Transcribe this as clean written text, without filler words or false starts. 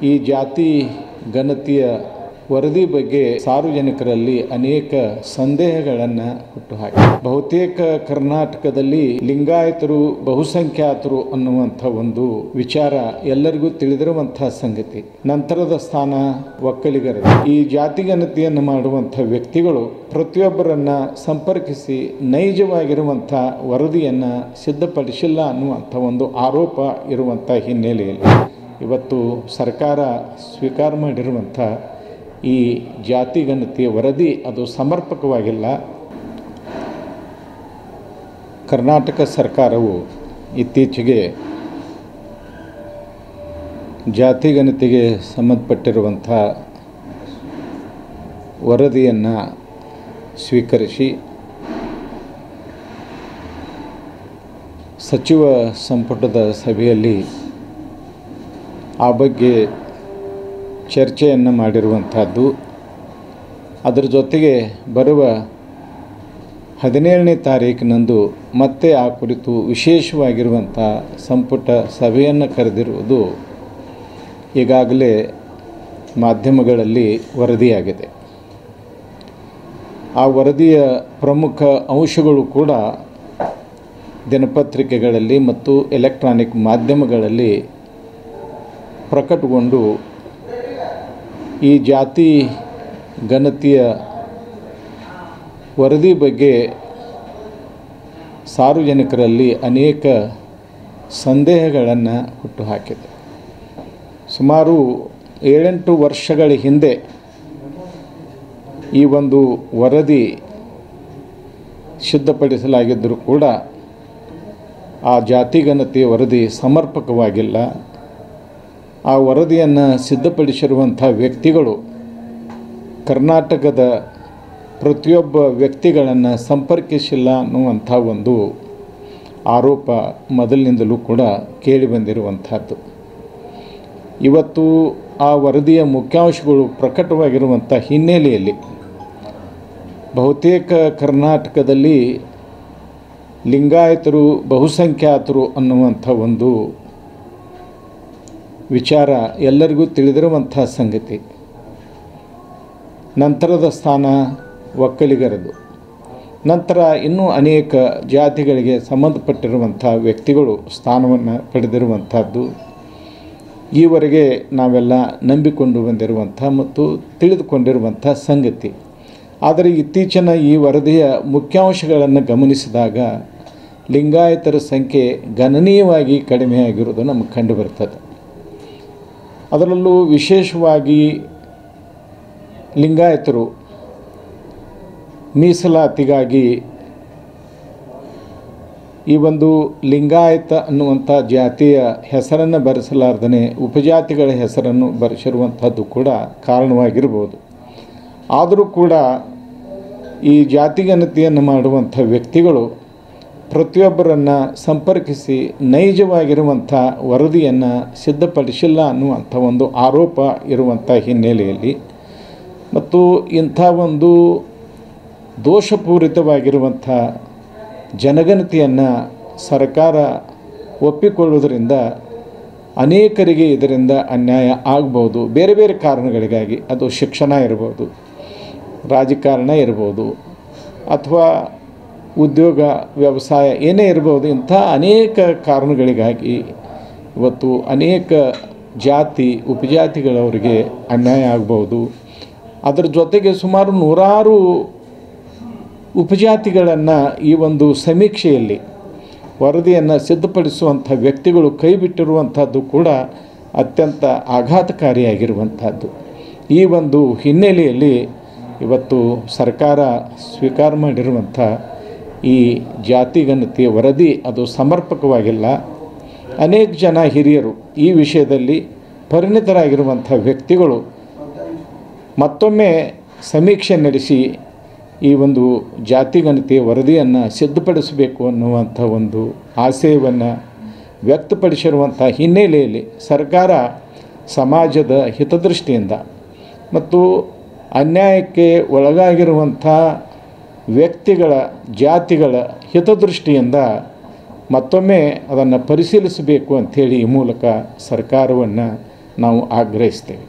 ಈ ಜಾತಿ ಗಣತಿಯ ವರದಿ ಬಗ್ಗೆ ಸಾರ್ವಜನಿಕರಲ್ಲಿ ಅನೇಕ ಸಂದೇಹಗಳನ್ನು ಹುಟ್ಟುಹಾಕಿದೆ. ಬಹುತೇಕ ಕರ್ನಾಟಕದಲ್ಲಿ ಲಿಂಗಾಯತರು ಬಹುಸಂಖ್ಯಾತರು ಅನ್ನುವಂಥ ಒಂದು ವಿಚಾರ ಎಲ್ಲರಿಗೂ ತಿಳಿದಿರುವಂಥ ಸಂಗತಿ. ನಂತರದ ಸ್ಥಾನ ಒಕ್ಕಲಿಗರದು. ಈ ಜಾತಿ ಗಣತಿಯನ್ನು ಮಾಡುವಂಥ ವ್ಯಕ್ತಿಗಳು ಪ್ರತಿಯೊಬ್ಬರನ್ನ ಸಂಪರ್ಕಿಸಿ ನೈಜವಾಗಿರುವಂಥ ವರದಿಯನ್ನು ಸಿದ್ಧಪಡಿಸಿಲ್ಲ ಅನ್ನುವಂಥ ಒಂದು ಆರೋಪ ಇರುವಂಥ ಹಿನ್ನೆಲೆಯಲ್ಲಿ ಇವತ್ತು ಸರ್ಕಾರ ಸ್ವೀಕಾರ ಮಾಡಿರುವಂಥ ಈ ಜಾತಿ ಗಣತಿಯ ವರದಿ ಅದು ಸಮರ್ಪಕವಾಗಿಲ್ಲ. ಕರ್ನಾಟಕ ಸರ್ಕಾರವು ಇತ್ತೀಚೆಗೆ ಜಾತಿ ಗಣತಿಗೆ ಸಂಬಂಧಪಟ್ಟಿರುವಂಥ ವರದಿಯನ್ನು ಸ್ವೀಕರಿಸಿ ಸಚಿವ ಸಂಪುಟದ ಸಭೆಯಲ್ಲಿ ಆ ಬಗ್ಗೆ ಚರ್ಚೆಯನ್ನು ಮಾಡಿರುವಂಥದ್ದು. ಅದರ ಜೊತೆಗೆ ಬರುವ 17ನೇ ತಾರೀಕಿನಂದು ಮತ್ತೆ ಆ ಕುರಿತು ವಿಶೇಷವಾಗಿರುವಂಥ ಸಂಪುಟ ಸಭೆಯನ್ನು ಕರೆದಿರುವುದು ಈಗಾಗಲೇ ಮಾಧ್ಯಮಗಳಲ್ಲಿ ವರದಿಯಾಗಿದೆ. ಆ ವರದಿಯ ಪ್ರಮುಖ ಅಂಶಗಳು ಕೂಡ ದಿನಪತ್ರಿಕೆಗಳಲ್ಲಿ ಮತ್ತು ಎಲೆಕ್ಟ್ರಾನಿಕ್ ಮಾಧ್ಯಮಗಳಲ್ಲಿ ಪ್ರಕಟಗೊಂಡು ಈ ಜಾತಿ ಗಣತಿಯ ವರದಿ ಬಗ್ಗೆ ಸಾರ್ವಜನಿಕರಲ್ಲಿ ಅನೇಕ ಸಂದೇಹಗಳನ್ನು ಹುಟ್ಟುಹಾಕಿದೆ. ಸುಮಾರು 7-8 ವರ್ಷಗಳ ಹಿಂದೆ ಈ ಒಂದು ವರದಿ ಸಿದ್ಧಪಡಿಸಲಾಗಿದ್ದರೂ ಕೂಡ ಆ ಜಾತಿ ಗಣತಿಯ ವರದಿ ಸಮರ್ಪಕವಾಗಿಲ್ಲ. ಆ ವರದಿಯನ್ನು ಸಿದ್ಧಪಡಿಸಿರುವಂಥ ವ್ಯಕ್ತಿಗಳು ಕರ್ನಾಟಕದ ಪ್ರತಿಯೊಬ್ಬ ವ್ಯಕ್ತಿಗಳನ್ನು ಸಂಪರ್ಕಿಸಿಲ್ಲ ಅನ್ನುವಂಥ ಒಂದು ಆರೋಪ ಮೊದಲಿನಿಂದಲೂ ಕೂಡ ಕೇಳಿಬಂದಿರುವಂಥದ್ದು. ಇವತ್ತು ಆ ವರದಿಯ ಮುಖ್ಯಾಂಶಗಳು ಪ್ರಕಟವಾಗಿರುವಂಥ ಹಿನ್ನೆಲೆಯಲ್ಲಿ ಬಹುತೇಕ ಕರ್ನಾಟಕದಲ್ಲಿ ಲಿಂಗಾಯತರು ಬಹುಸಂಖ್ಯಾತರು ಅನ್ನುವಂಥ ಒಂದು ವಿಚಾರ ಎಲ್ಲರಿಗೂ ತಿಳಿದಿರುವಂಥ ಸಂಗತಿ. ನಂತರದ ಸ್ಥಾನ ಒಕ್ಕಲಿಗರದು. ನಂತರ ಇನ್ನೂ ಅನೇಕ ಜಾತಿಗಳಿಗೆ ಸಂಬಂಧಪಟ್ಟಿರುವಂಥ ವ್ಯಕ್ತಿಗಳು ಸ್ಥಾನವನ್ನು ಪಡೆದಿರುವಂಥದ್ದು ಈವರೆಗೆ ನಾವೆಲ್ಲ ನಂಬಿಕೊಂಡು ಬಂದಿರುವಂಥ ಮತ್ತು ತಿಳಿದುಕೊಂಡಿರುವಂಥ ಸಂಗತಿ. ಆದರೆ ಇತ್ತೀಚಿನ ಈ ವರದಿಯ ಮುಖ್ಯಾಂಶಗಳನ್ನು ಗಮನಿಸಿದಾಗ ಲಿಂಗಾಯತರ ಸಂಖ್ಯೆ ಗಣನೀಯವಾಗಿ ಕಡಿಮೆಯಾಗಿರುವುದು ನಮಗೆ ಕಂಡುಬರ್ತದೆ. ಅದರಲ್ಲೂ ವಿಶೇಷವಾಗಿ ಲಿಂಗಾಯತರು ಮೀಸಲಾತಿಗಾಗಿ ಈ ಒಂದು ಲಿಂಗಾಯತ ಅನ್ನುವಂಥ ಜಾತಿಯ ಹೆಸರನ್ನು ಬರೆಸಲಾರ್ದೇ ಉಪಜಾತಿಗಳ ಹೆಸರನ್ನು ಬರೆಸಿರುವಂಥದ್ದು ಕೂಡ ಕಾರಣವಾಗಿರ್ಬೋದು. ಆದರೂ ಕೂಡ ಈ ಜಾತಿ ಗಣತಿಯನ್ನು ಮಾಡುವಂಥ ವ್ಯಕ್ತಿಗಳು ಪ್ರತಿಯೊಬ್ಬರನ್ನು ಸಂಪರ್ಕಿಸಿ ನೈಜವಾಗಿರುವಂಥ ವರದಿಯನ್ನು ಸಿದ್ಧಪಡಿಸಿಲ್ಲ ಅನ್ನುವಂಥ ಒಂದು ಆರೋಪ ಇರುವಂಥ ಹಿನ್ನೆಲೆಯಲ್ಲಿ ಮತ್ತು ಇಂಥ ಒಂದು ದೋಷಪೂರಿತವಾಗಿರುವಂಥ ಜನಗಣತಿಯನ್ನು ಸರ್ಕಾರ ಒಪ್ಪಿಕೊಳ್ಳುವುದರಿಂದ ಅನೇಕರಿಗೆ ಇದರಿಂದ ಅನ್ಯಾಯ ಆಗ್ಬೋದು. ಬೇರೆ ಬೇರೆ ಕಾರಣಗಳಿಗಾಗಿ, ಅದು ಶಿಕ್ಷಣ ಇರ್ಬೋದು, ರಾಜಕಾರಣ ಇರ್ಬೋದು, ಅಥವಾ ಉದ್ಯೋಗ ವ್ಯವಸಾಯ ಏನೇ ಇರ್ಬೋದು. ಇಂಥ ಅನೇಕ ಕಾರಣಗಳಿಗಾಗಿ ಇವತ್ತು ಅನೇಕ ಜಾತಿ ಉಪಜಾತಿಗಳವರಿಗೆ ಅನ್ಯಾಯ ಆಗ್ಬೋದು. ಅದರ ಜೊತೆಗೆ ಸುಮಾರು 100 ಉಪಜಾತಿಗಳನ್ನು ಈ ಒಂದು ಸಮೀಕ್ಷೆಯಲ್ಲಿ ವರದಿಯನ್ನು ಸಿದ್ಧಪಡಿಸುವಂಥ ವ್ಯಕ್ತಿಗಳು ಕೈ ಬಿಟ್ಟಿರುವಂಥದ್ದು ಕೂಡ ಅತ್ಯಂತ ಆಘಾತಕಾರಿಯಾಗಿರುವಂಥದ್ದು. ಈ ಒಂದು ಹಿನ್ನೆಲೆಯಲ್ಲಿ ಇವತ್ತು ಸರ್ಕಾರ ಸ್ವೀಕಾರ ಮಾಡಿರುವಂಥ ಈ ಜಾತಿ ಗಣತಿಯ ವರದಿ ಅದು ಸಮರ್ಪಕವಾಗಿಲ್ಲ. ಅನೇಕ ಜನ ಹಿರಿಯರು ಈ ವಿಷಯದಲ್ಲಿ ಪರಿಣಿತರಾಗಿರುವಂಥ ವ್ಯಕ್ತಿಗಳು ಮತ್ತೊಮ್ಮೆ ಸಮೀಕ್ಷೆ ನಡೆಸಿ ಈ ಒಂದು ಜಾತಿ ಗಣತಿಯ ವರದಿಯನ್ನು ಸಿದ್ಧಪಡಿಸಬೇಕು ಅನ್ನುವಂಥ ಒಂದು ಆಶಯವನ್ನು ವ್ಯಕ್ತಪಡಿಸಿರುವಂಥ ಹಿನ್ನೆಲೆಯಲ್ಲಿ ಸರ್ಕಾರ ಸಮಾಜದ ಹಿತದೃಷ್ಟಿಯಿಂದ ಮತ್ತು ಅನ್ಯಾಯಕ್ಕೆ ಒಳಗಾಗಿರುವಂಥ ವ್ಯಕ್ತಿಗಳ ಜಾತಿಗಳ ಹಿತದೃಷ್ಟಿಯಿಂದ ಮತ್ತೊಮ್ಮೆ ಅದನ್ನು ಪರಿಶೀಲಿಸಬೇಕು ಅಂಥೇಳಿ ಈ ಮೂಲಕ ಸರ್ಕಾರವನ್ನು ನಾವು ಆಗ್ರಹಿಸ್ತೇವೆ.